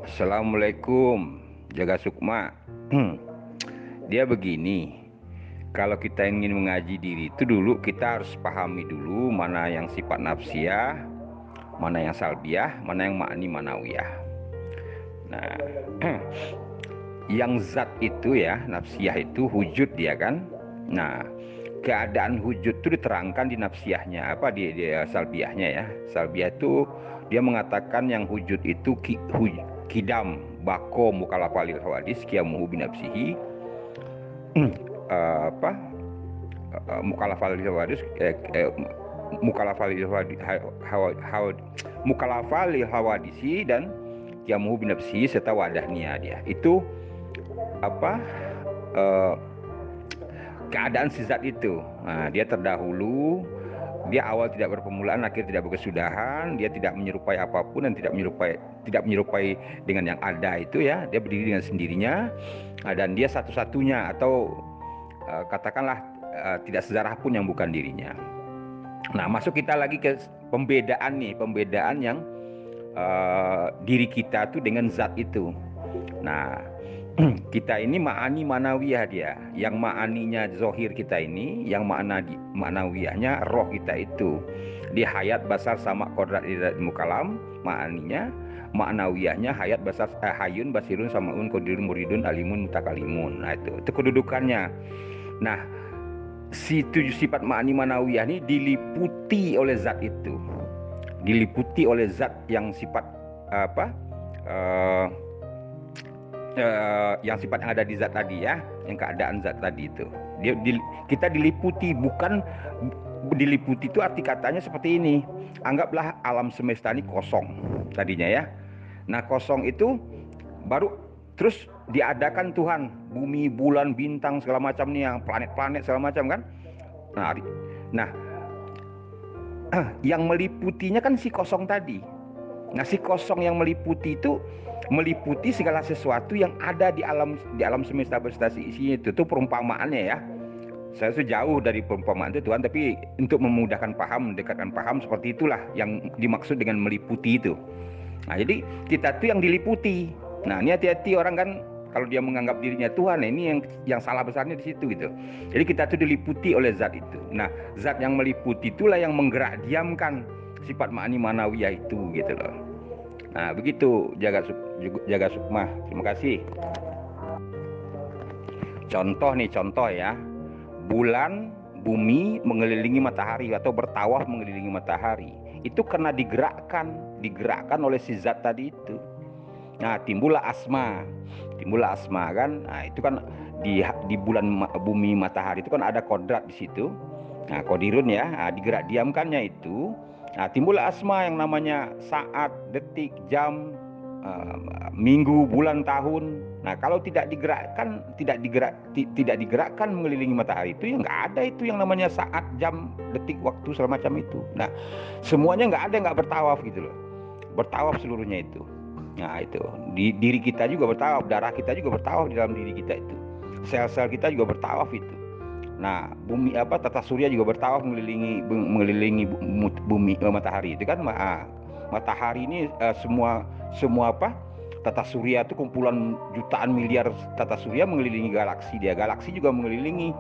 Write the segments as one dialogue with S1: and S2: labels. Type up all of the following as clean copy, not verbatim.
S1: Assalamualaikum, Jaga Sukma. Dia begini, kalau kita ingin mengaji diri itu dulu kita harus pahami dulu mana yang sifat nafsiyah, mana yang salbiah, mana yang ma'ani manawiyah. Nah, yang zat itu ya, nafsiyah itu wujud dia kan. Nah, keadaan wujud itu diterangkan di nafsiyahnya, apa di salbiahnya ya. Salbiah itu dia mengatakan yang wujud itu kidam bako mukalafalil hawadis kiamuhu binafsihi apa mukalafalil hawadis mukalafalil hawadisi dan kiamuhu binafsihi serta wadahnya dia itu apa keadaan si zat itu. Nah, dia terdahulu, dia awal tidak berpermulaan, akhir tidak berkesudahan, dia tidak menyerupai apapun dan tidak menyerupai dengan yang ada itu ya. Dia berdiri dengan sendirinya, dan dia satu-satunya atau katakanlah tidak sejarah pun yang bukan dirinya. Nah, masuk kita lagi ke pembedaan nih, pembedaan yang diri kita tuh dengan zat itu. Nah, kita ini ma'ani manawiyah dia. Yang ma'aninya zohir kita ini, yang ma'nawiyahnya roh kita itu. Di hayat basar sama kodrat irat mukalam, ma'aninya, ma'nawiyahnya hayat basar hayun basirun samaun kodirun muridun alimun mutakalimun. Nah itu kedudukannya. Nah, si tujuh sifat ma'ani manawiyah ini diliputi oleh zat itu. Diliputi oleh zat yang sifat apa? Yang sifat yang ada di zat tadi ya, yang keadaan zat tadi itu. Kita diliputi, bukan diliputi itu arti katanya seperti ini. Anggaplah alam semesta ini kosong tadinya ya. Nah, kosong itu baru terus diadakan Tuhan, bumi, bulan, bintang segala macam nih, yang planet-planet segala macam kan. Nah, yang meliputinya kan si kosong tadi. Nah, si kosong yang meliputi itu meliputi segala sesuatu yang ada di alam semesta berstasi isinya itu perumpamaannya ya. Saya jauh dari perumpamaan itu Tuhan, tapi untuk memudahkan paham, mendekatkan paham, seperti itulah yang dimaksud dengan meliputi itu. Nah, jadi kita tuh yang diliputi. Nah, ini hati-hati orang kan kalau dia menganggap dirinya Tuhan, ini yang salah besarnya di situ gitu. Jadi kita tuh diliputi oleh zat itu. Nah, zat yang meliputi itulah yang menggerak diamkan sifat ma'ani manawiyah itu gitu loh. Nah, begitu Jaga Sukma. Terima kasih. Contoh ya. Bulan, bumi mengelilingi matahari atau bertawaf mengelilingi matahari. Itu karena digerakkan oleh si zat tadi itu. Nah, timbullah asma kan. Nah, itu kan di bulan, bumi, matahari itu kan ada kodrat di situ. Nah, kodirun ya, digerak diamkannya itu. Nah, timbul asma yang namanya saat, detik, jam, minggu, bulan, tahun. Nah, kalau tidak digerakkan mengelilingi matahari itu, ya nggak ada itu yang namanya saat, jam, detik, waktu segala macam itu. Nah, semuanya nggak ada yang nggak bertawaf gitu loh. Bertawaf seluruhnya itu. Nah, itu di diri kita juga bertawaf, darah kita juga bertawaf di dalam diri kita itu. Sel-sel kita juga bertawaf itu. Nah, bumi tata surya juga bertawaf mengelilingi bumi, matahari itu kan. Matahari ini semua tata surya itu kumpulan jutaan miliar tata surya mengelilingi galaksi dia. Galaksi juga mengelilingi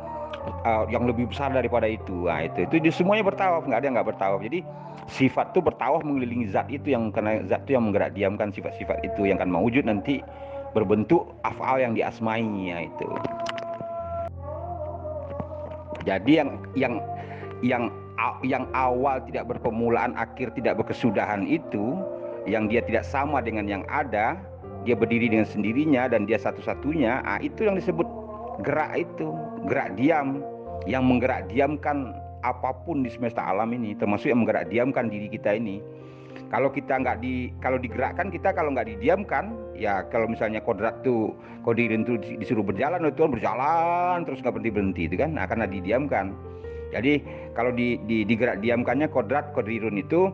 S1: yang lebih besar daripada itu. Nah, itu semuanya bertawaf, nggak ada yang nggak bertawaf. Jadi sifat itu bertawaf mengelilingi zat itu, karena zat itu yang menggerak diamkan sifat-sifat itu yang akan mewujud nanti berbentuk af'al yang diasmainya itu. Jadi yang awal tidak berpermulaan, akhir tidak berkesudahan itu, yang dia tidak sama dengan yang ada, dia berdiri dengan sendirinya dan dia satu-satunya, itu yang disebut gerak itu, gerak diam, yang menggerak diamkan apapun di semesta alam ini, termasuk yang menggerak diamkan diri kita ini. Kalau kita kalau digerakkan, kita kalau nggak didiamkan, ya kalau misalnya kodrat tuh, kodirin tuh disuruh berjalan, itu berjalan terus nggak berhenti itu kan, karena didiamkan. Jadi kalau digerak diamkannya kodirun itu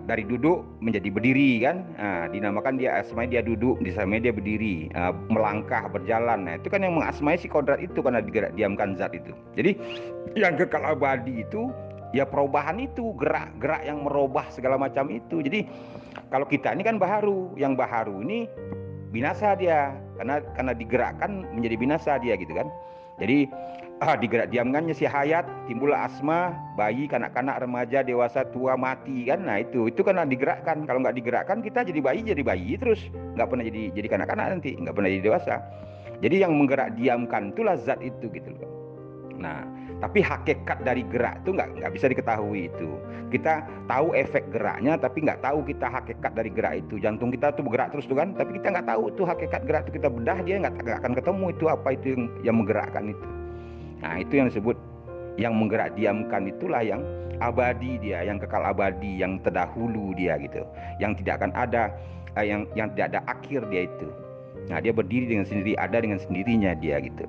S1: dari duduk menjadi berdiri kan. Dinamakan dia asmai, dia duduk, disamai dia berdiri, melangkah, berjalan. Nah, itu kan yang mengasmai si kodrat itu karena digerak diamkan zat itu. Jadi yang kekal abadi itu ya perubahan itu, gerak-gerak yang merubah segala macam itu. Jadi kalau kita ini kan baharu, yang baharu ini binasa dia, karena digerakkan menjadi binasa dia gitu kan. Jadi digerak diamkannya si hayat, timbullah asma, bayi, kanak-kanak, remaja, dewasa, tua, mati kan. Nah itu karena digerakkan. Kalau nggak digerakkan kita jadi bayi terus, nggak pernah jadi kanak-kanak nanti, nggak pernah jadi dewasa. Jadi yang menggerak diamkan itulah zat itu gitu loh. Nah, tapi hakikat dari gerak itu nggak bisa diketahui itu. Kita tahu efek geraknya, tapi nggak tahu kita hakikat dari gerak itu. Jantung kita tuh bergerak terus tuh kan, tapi kita nggak tahu tuh hakikat gerak itu. Kita bedah dia nggak akan ketemu itu apa itu yang menggerakkan itu. Nah, itu yang disebut yang menggerak diamkan, itulah yang abadi dia, yang kekal abadi, yang terdahulu dia gitu, yang tidak akan ada, yang tidak ada akhir dia itu. Nah, dia berdiri dengan sendiri, ada dengan sendirinya dia gitu.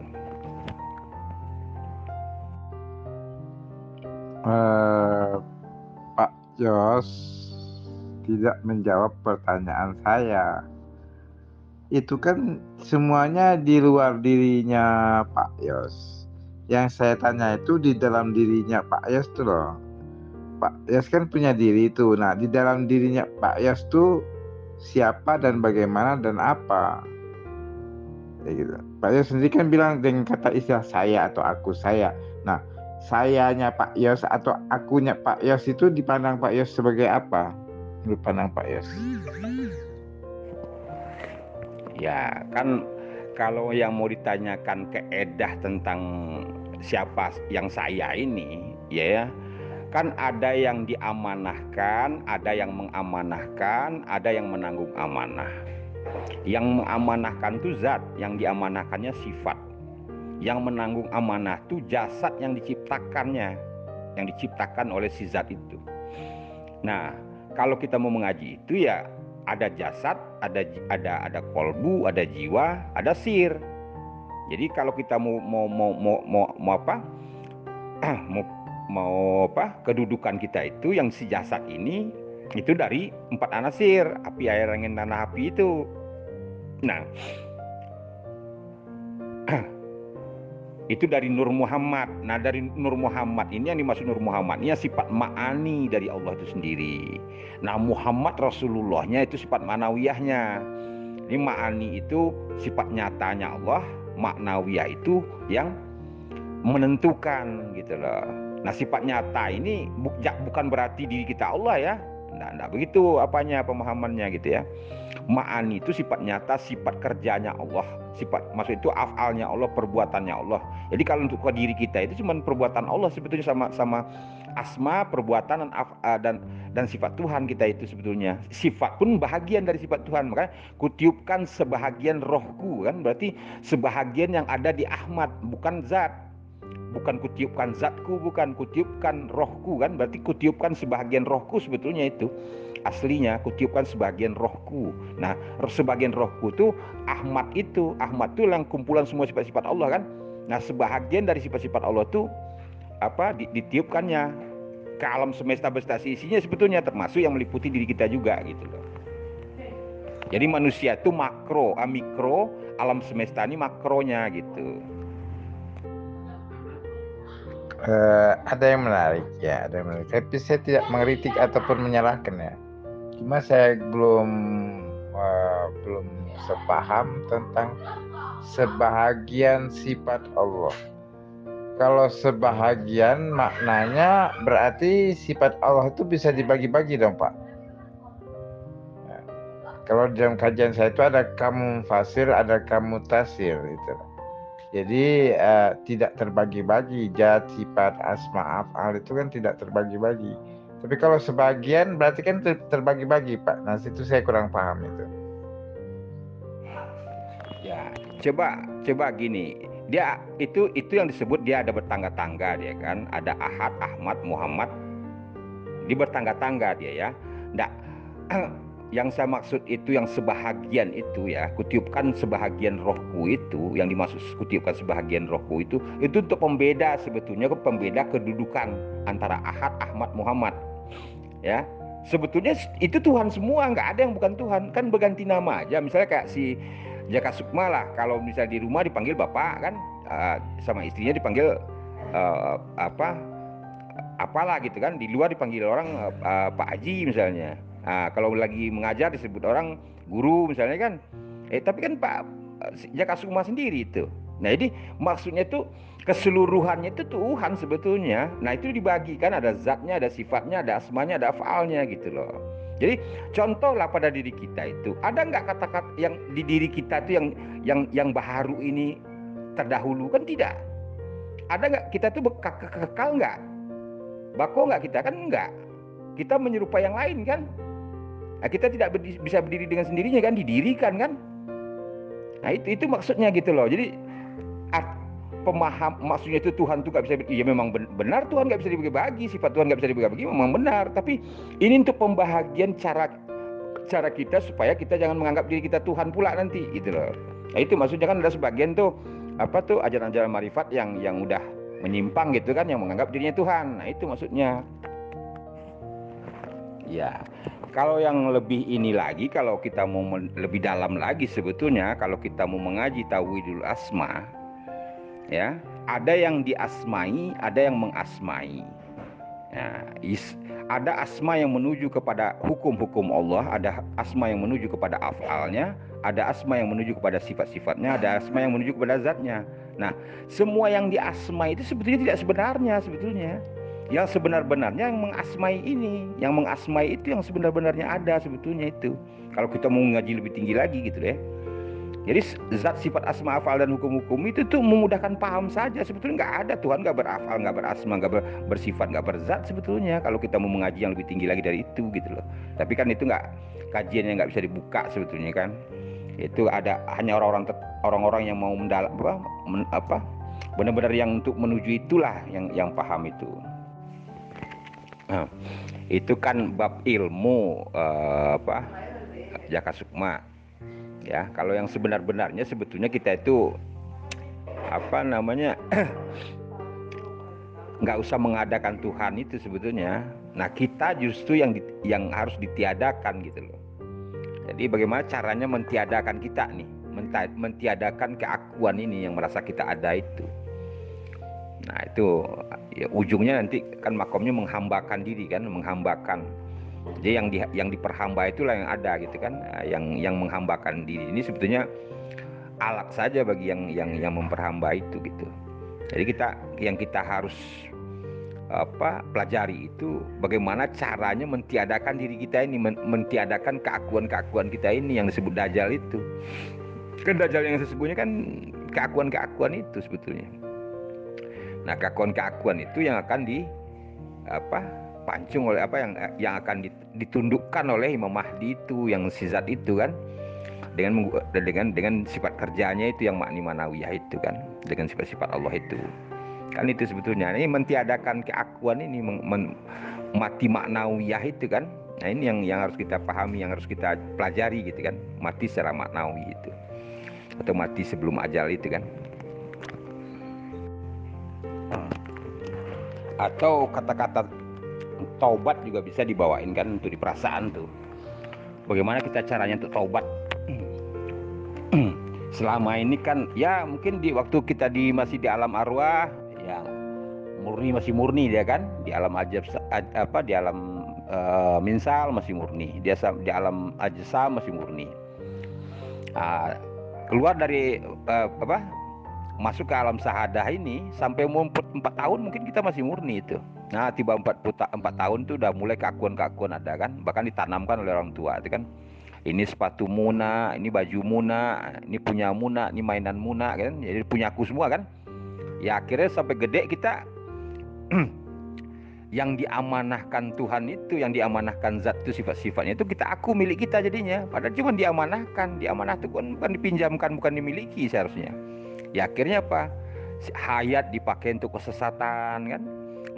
S2: Pak Yos tidak menjawab pertanyaan saya. Itu kan semuanya di luar dirinya Pak Yos. Yang saya tanya itu di dalam dirinya Pak Yos tuh loh. Pak Yos kan punya diri itu. Nah, di dalam dirinya Pak Yos tuh siapa dan bagaimana dan apa? Ya gitu. Pak Yos sendiri kan bilang dengan kata istilah saya atau aku saya. Nah, sayanya Pak Yos atau akunya Pak Yos itu dipandang Pak Yos sebagai apa? Menurut pandang Pak Yos.
S1: Ya, kan kalau yang mau ditanyakan keedah tentang siapa yang saya ini, ya, kan ada yang diamanahkan, ada yang mengamanahkan, ada yang menanggung amanah. Yang mengamanahkan itu zat, yang diamanahkannya sifat. Yang menanggung amanah itu jasad yang diciptakannya, yang diciptakan oleh si zat itu. Nah, kalau kita mau mengaji itu ya ada jasad, ada kolbu, ada jiwa, ada sir. Jadi kalau kita mau apa? mau apa? Kedudukan kita itu yang si jasad ini itu dari 4 anasir, api, air, angin, tanah, api itu. Nah, itu dari Nur Muhammad. Nah, dari Nur Muhammad ini, yang dimaksud Nur Muhammad ini sifat ma'ani dari Allah itu sendiri. Nah, Muhammad Rasulullahnya itu sifat ma'nawiyahnya. Ini ma'ani itu sifat nyatanya Allah, maknawiyah itu yang menentukan gitu loh. Nah, sifat nyata ini bukan berarti diri kita Allah ya. Nah, begitu apanya pemahamannya gitu ya. Ma'ani itu sifat nyata, sifat kerjanya Allah, maksud itu afalnya Allah, perbuatannya Allah. Jadi kalau untuk ke diri kita itu cuma perbuatan Allah sebetulnya, sama asma, perbuatan dan sifat Tuhan kita itu sebetulnya. Sifat pun bahagian dari sifat Tuhan. Makanya kutiupkan sebahagian rohku, kan berarti sebahagian yang ada di Ahmad, bukan zat. Bukan kutiupkan zatku, bukan kutiupkan rohku, kan berarti kutiupkan sebahagian rohku sebetulnya itu. Aslinya kutiupkan sebagian rohku. Nah, sebagian rohku itu Ahmad itu yang kumpulan semua sifat-sifat Allah kan. Nah, sebahagian dari sifat-sifat Allah itu apa ditiupkannya ke alam semesta beserta isinya sebetulnya, termasuk yang meliputi diri kita juga gitu loh. Jadi manusia itu makro, mikro, alam semesta ini makronya gitu.
S2: Ada yang menarik ya, ada yang menarik. Tapi saya tidak mengkritik ataupun menyalahkan ya. Cuma saya belum sepaham tentang sebahagian sifat Allah. Kalau sebahagian maknanya berarti sifat Allah itu bisa dibagi-bagi dong Pak. Nah, kalau dalam kajian saya itu ada kamu fasir, ada kamu tasir gitu. Jadi tidak terbagi-bagi, zat, sifat, asma, af'al itu kan tidak terbagi-bagi. Tapi kalau sebagian berarti kan terbagi-bagi Pak. Nah situ saya kurang paham itu.
S1: Ya, coba gini. Dia itu yang disebut dia ada bertangga-tangga dia kan. Ada Ahad, Ahmad, Muhammad. Dia bertangga-tangga dia ya. Nah, yang saya maksud itu yang sebahagian itu ya, kutiupkan sebahagian rohku itu, yang dimaksud kutiupkan sebahagian rohku itu untuk pembeda sebetulnya, pembeda kedudukan antara Ahad, Ahmad, Muhammad. Ya, sebetulnya itu Tuhan semua, nggak ada yang bukan Tuhan, kan berganti nama aja. Misalnya kayak si Jaka Sukma lah, kalau misalnya di rumah dipanggil bapak kan, sama istrinya dipanggil apalah gitu kan, di luar dipanggil orang Pak Haji misalnya. Nah, kalau lagi mengajar disebut orang guru misalnya kan. Tapi kan Pak Jaka Sukma sendiri itu. Nah, jadi maksudnya itu keseluruhannya itu Tuhan sebetulnya. Nah, itu dibagikan, ada zatnya, ada sifatnya, ada asmanya, ada afalnya gitu loh. Jadi contohlah pada diri kita itu, ada nggak kata-kata yang di diri kita itu yang baharu ini terdahulu? Kan tidak. Ada nggak kita tuh kekal nggak? Bako nggak kita? Kan enggak. Kita menyerupai yang lain kan? Nah, kita tidak bisa berdiri dengan sendirinya kan, didirikan kan? Nah, itu maksudnya gitu loh. Jadi maksudnya itu Tuhan tuh nggak bisa, ya memang benar Tuhan nggak bisa dibagi-bagi, sifat Tuhan nggak bisa dibagi-bagi, memang benar. Tapi ini untuk pembahagian cara kita supaya kita jangan menganggap diri kita Tuhan pula nanti gitu loh. Nah, itu maksudnya kan ada sebagian tuh ajaran-ajaran marifat yang udah menyimpang gitu kan, yang menganggap dirinya Tuhan. Nah, itu maksudnya. Ya, kalau yang lebih ini lagi, kalau kita mau lebih dalam lagi sebetulnya, kalau kita mau mengaji Tauhidul Asma, ya, ada yang diasmai, ada yang mengasmai. Nah, ada asma yang menuju kepada hukum-hukum Allah, ada asma yang menuju kepada afalnya, ada asma yang menuju kepada sifat-sifatnya, ada asma yang menuju kepada zatnya. Nah, semua yang diasmai itu sebetulnya tidak sebenarnya sebetulnya. Yang sebenar-benarnya yang mengasmai ini, yang mengasmai itu yang sebenar-benarnya ada sebetulnya itu. Kalau kita mau ngaji lebih tinggi lagi gitu ya. Jadi zat, sifat, asma, afal dan hukum-hukum itu tuh memudahkan paham saja. Sebetulnya nggak ada, Tuhan nggak berafal, nggak berasma, nggak bersifat, nggak berzat sebetulnya. Kalau kita mau mengaji yang lebih tinggi lagi dari itu gitu loh. Tapi kan itu nggak, kajiannya nggak bisa dibuka sebetulnya kan. Itu ada hanya orang-orang yang mau mendalam benar-benar yang untuk menuju itulah yang paham itu. Nah, itu kan bab ilmu Jaka Sukma. Ya, kalau yang sebenar-benarnya sebetulnya kita itu nggak usah mengadakan Tuhan itu sebetulnya. Nah, kita justru yang harus ditiadakan gitu loh. Jadi bagaimana caranya mentiadakan kita nih, mentiadakan keakuan ini yang merasa kita ada itu. Nah, itu ya, ujungnya nanti kan makomnya menghambakan diri kan, menghambakan. Jadi yang diperhamba itulah yang ada gitu kan, yang menghambakan diri ini sebetulnya alat saja bagi yang memperhamba itu gitu. Jadi kita harus pelajari itu bagaimana caranya mentiadakan diri kita ini, mentiadakan keakuan kita ini yang disebut dajjal itu. Kan dajjal yang sesungguhnya kan keakuan itu sebetulnya. Nah, keakuan itu yang akan pancung oleh yang akan ditundukkan oleh Imam Mahdi itu, yang sifat itu kan, dengan sifat kerjanya itu yang makni manawiyah itu kan, dengan sifat-sifat Allah itu kan, itu sebetulnya ini mentiadakan keakuan ini, mati maknawiyah itu kan. Nah, ini yang harus kita pahami, yang harus kita pelajari gitu kan, mati secara maknawi itu, atau mati sebelum ajal itu kan. Atau kata-kata taubat juga bisa dibawain kan untuk di perasaan tuh. Bagaimana kita caranya untuk taubat? Selama ini kan ya mungkin di waktu kita masih di alam arwah ya masih murni dia kan, di alam di alam minsal masih murni, dia di alam ajsam masih murni. Keluar dari masuk ke alam sahadah ini sampai umur 4 tahun mungkin kita masih murni itu. Nah, tiba 4 tahun tuh udah mulai keakuan ada kan, bahkan ditanamkan oleh orang tua itu kan. Ini sepatu Muna, ini baju Muna, ini punya Muna, ini mainan Muna kan, jadi punya aku semua kan. Ya akhirnya sampai gede kita yang diamanahkan Tuhan itu, yang diamanahkan zat itu, sifat-sifatnya itu kita aku, milik kita jadinya. Padahal cuma diamanahkan, diamanah itu bukan dipinjamkan, bukan dimiliki seharusnya. Ya akhirnya hayat dipakai untuk kesesatan kan,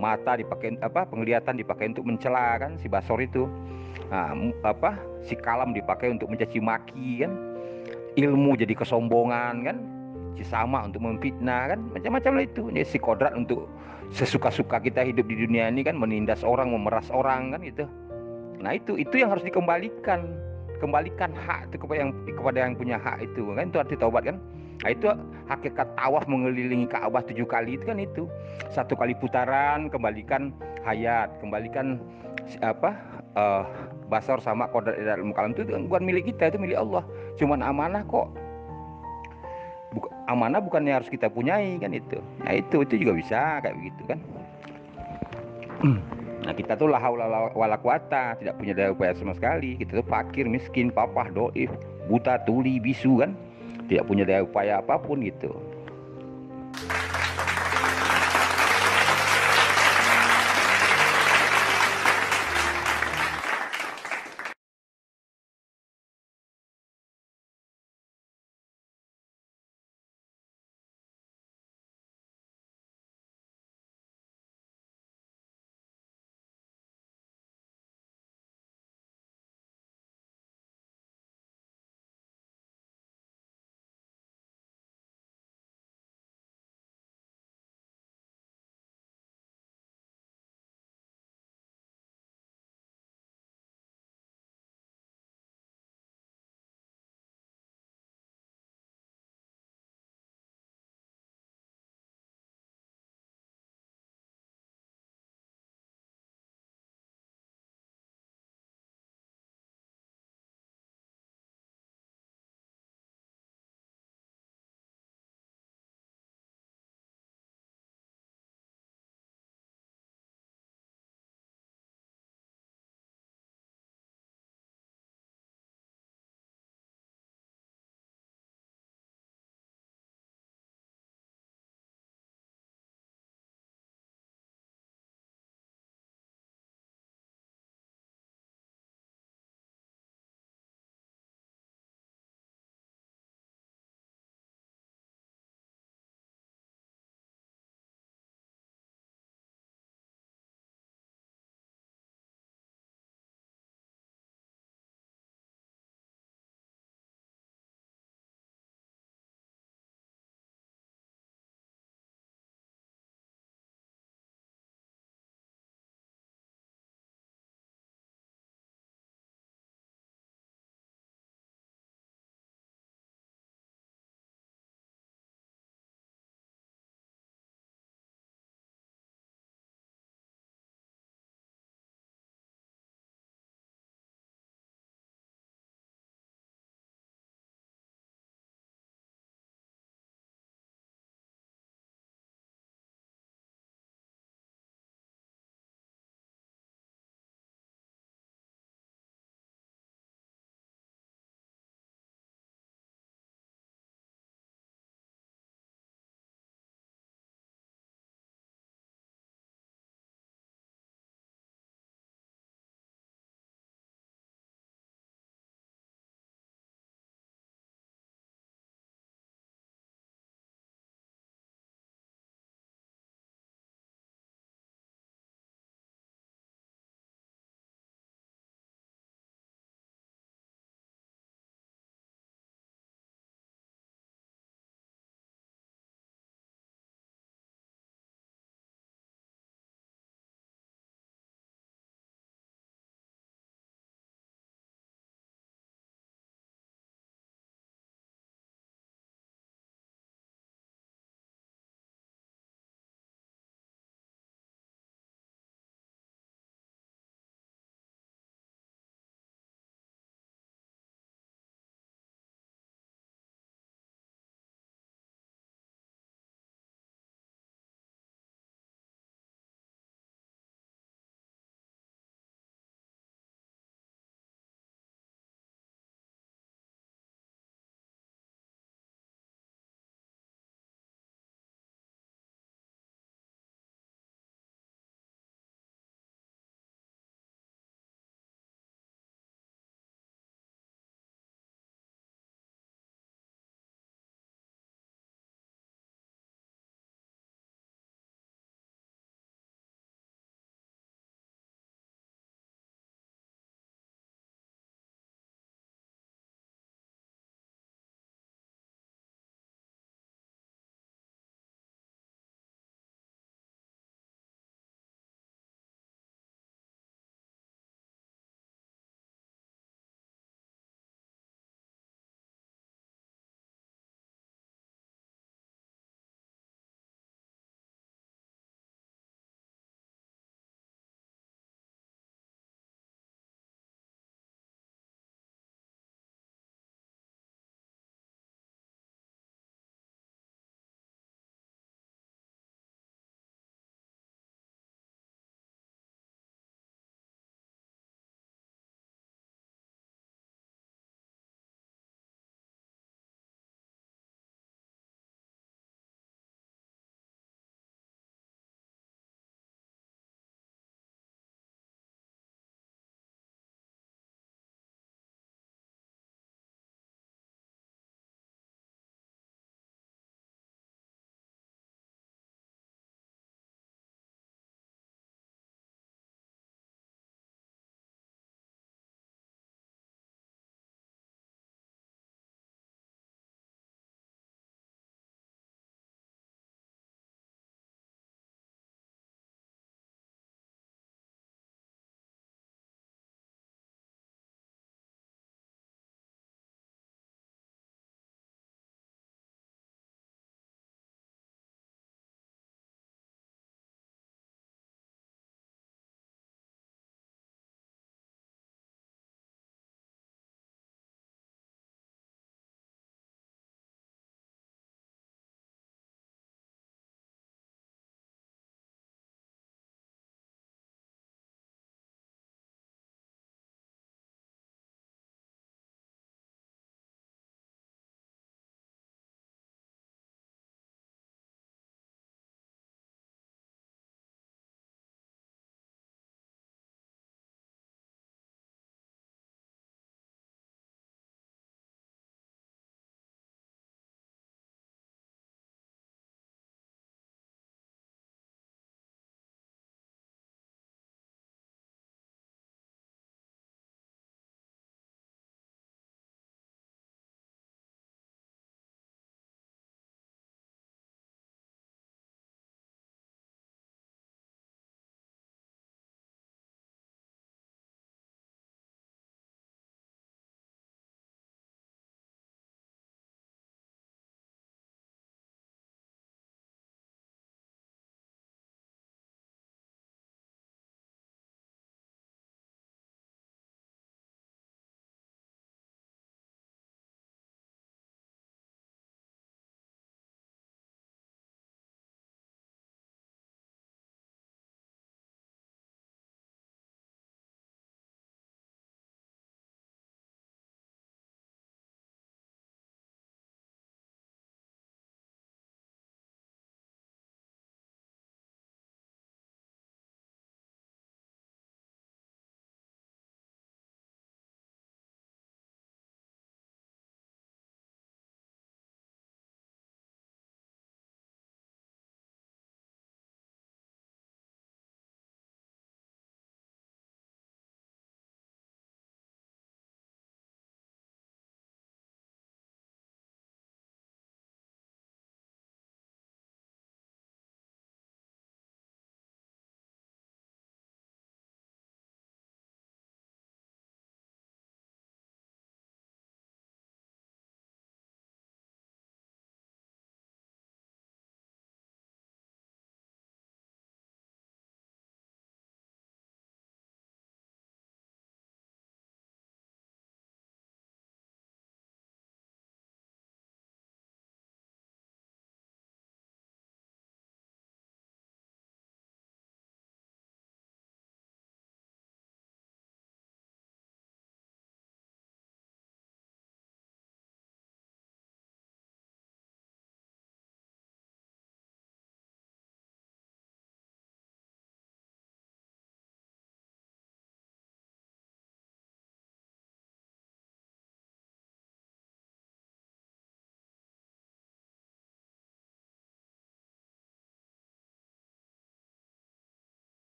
S1: mata dipakai penglihatan dipakai untuk mencela kan, si Basor itu. Nah, si kalam dipakai untuk mencaci maki kan, ilmu jadi kesombongan kan, si sama untuk memfitnah kan, macam-macam lah itu. Jadi si kodrat untuk sesuka-suka kita hidup di dunia ini kan, menindas orang, memeras orang kan gitu. Nah, itu yang harus dikembalikan hak itu kepada yang punya hak itu kan, itu arti taubat kan. Nah, itu hakikat tawaf mengelilingi Ka'bah 7 kali itu kan itu. 1 kali putaran kembalikan hayat, kembalikan basar sama kodrat ilmu kalam itu bukan milik kita, itu milik Allah. Cuman amanah kok. Amanah bukannya harus kita punyai kan itu. Nah, itu juga bisa kayak begitu kan. Nah, kita tuh la haula wala quwata, tidak punya daya upaya sama sekali. Kita tuh fakir, miskin, papah, doif, buta, tuli, bisu kan. Tidak punya daya upaya apapun gitu.